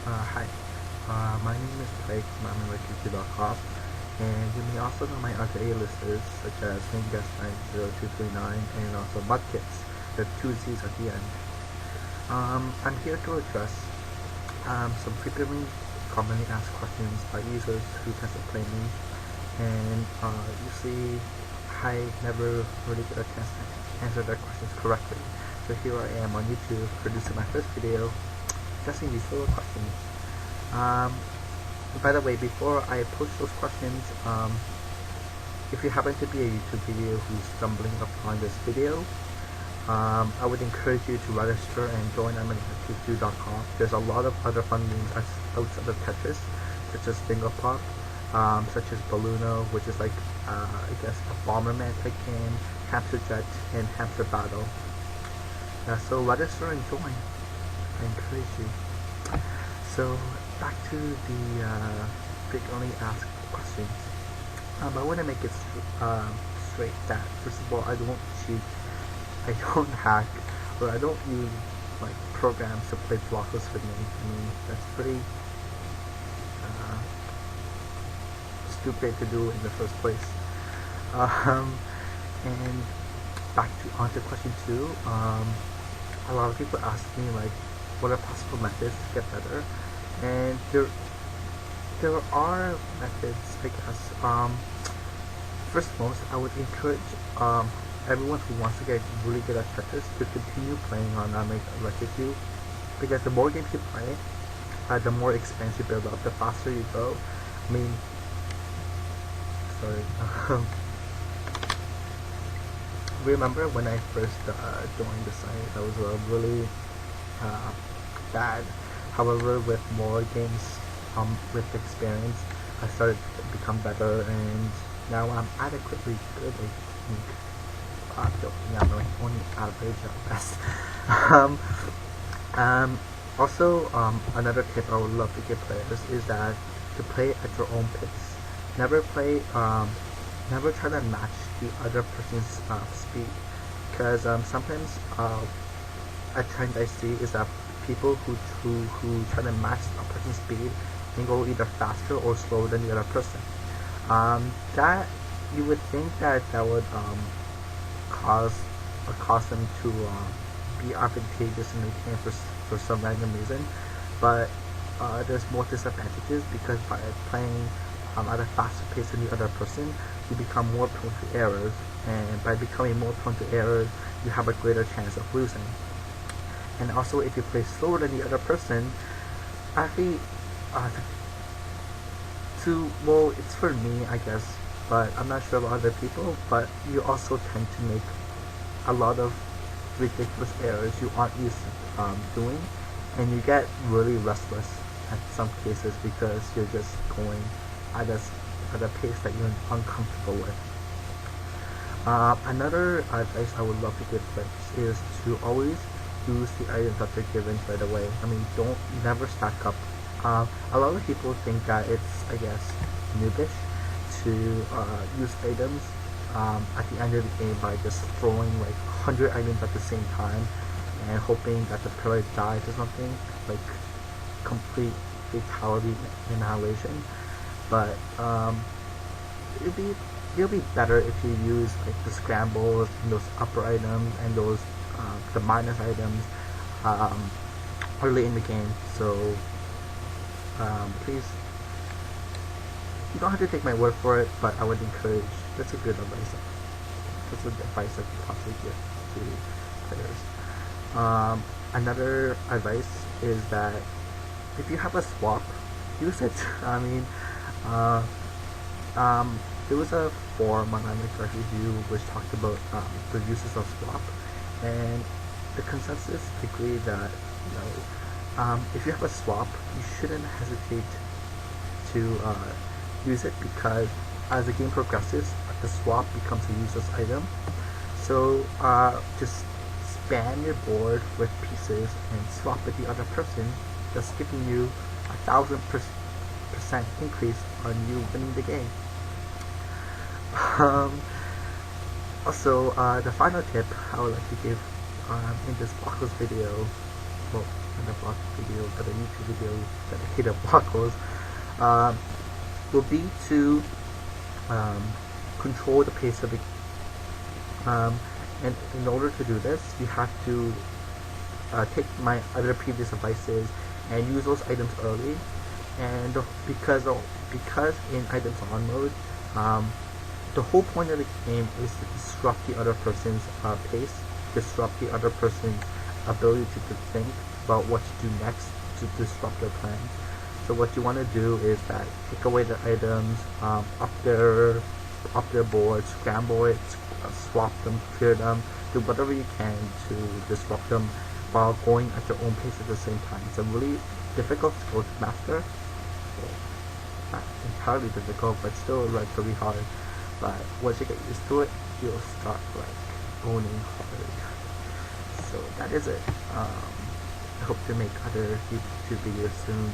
Hi, my name is Blake from I'm and you may also know my other A-listers such as Ninjas90239 and also Mudkits with two Z's at the end. I'm here to address some frequently commonly asked questions by users who test to play me, and usually I never really get a chance to answer their questions correctly. So here I am on YouTube producing my first video addressing these little questions. By the way, before I post those questions, if you happen to be a YouTube video who's stumbling upon this video, I would encourage you to register and join MNFTQ.com. There's a lot of other fun games outside of Tetris, such as Bingo Pop, such as Balluno, which is like, I guess, a Bomberman type game, Hamster Jet, and Hamster Battle. So register and join. I encourage you. So back to the frequently asked questions. I want to make it straight that first of all, I don't cheat, I don't hack, or I don't use like programs to play Blockles with me. I mean, that's pretty stupid to do in the first place. And back to onto question 2. A lot of people ask me like, what are possible methods to get better? And there are methods, I guess. First and most, I would encourage everyone who wants to get really good at Tetris to continue playing on MNFTQ, because the more games you play, the more experience you build up, the faster you go. I mean, sorry. Remember when I first joined the site, I was really bad. However, with more games, with experience, I started to become better, and now I'm adequately good. I think. I'm joking. I'm like only average at best. Also, another tip I would love to give players is that to play at your own pace. Never play. Never try to match the other person's speed, because sometimes a trend I see is that people who try to match a person's speed can go either faster or slower than the other person. That you would think that would cause them to be advantageous in the game for some random reason, but there's more disadvantages, because by playing at a faster pace than the other person, you become more prone to errors, and by becoming more prone to errors, you have a greater chance of losing. And also, if you play slower than the other person, actually, well, it's for me, I guess, but I'm not sure about other people, but you also tend to make a lot of ridiculous errors you aren't used to doing, and you get really restless at some cases because you're just going at a pace that you're uncomfortable with. Another advice I would love to give players is to always use the items that they're given right away. I mean, never stack up. A lot of people think that it's, I guess, noobish to use items at the end of the game by just throwing like 100 items at the same time and hoping that the player dies or something, like complete fatality annihilation. But it'll be better if you use like the scrambles and those upper items and those the minus items early in the game. So please, you don't have to take my word for it, but I would encourage. That's a good advice. That's a advice I could possibly give to players. Another advice is that if you have a swap, use it. I mean, there was a forum on MNFTQ which talked about the uses of swap, and the consensus agreed that if you have a swap, you shouldn't hesitate to use it, because as the game progresses, the swap becomes a useless item. So just spam your board with pieces and swap with the other person, thus giving you 1,000% increase on you winning the game. Also, the final tip I would like to give in this Blockles video, well, another blog video, another YouTube video dedicated to Blockles, will be to control the pace of the and in order to do this, you have to take my other previous advices and use those items early. And because in items on mode, the whole point of the game is to disrupt the other person's pace, disrupt the other person's ability to think about what to do next to disrupt their plans. So what you want to do is that take away the items up their board, scramble it, swap them, clear them, do whatever you can to disrupt them while going at your own pace at the same time. It's a really difficult skill to master. Not entirely difficult, but still like really hard. But once you get used to it, you'll start like owning hard. So that is it. I hope to make other YouTube videos soon.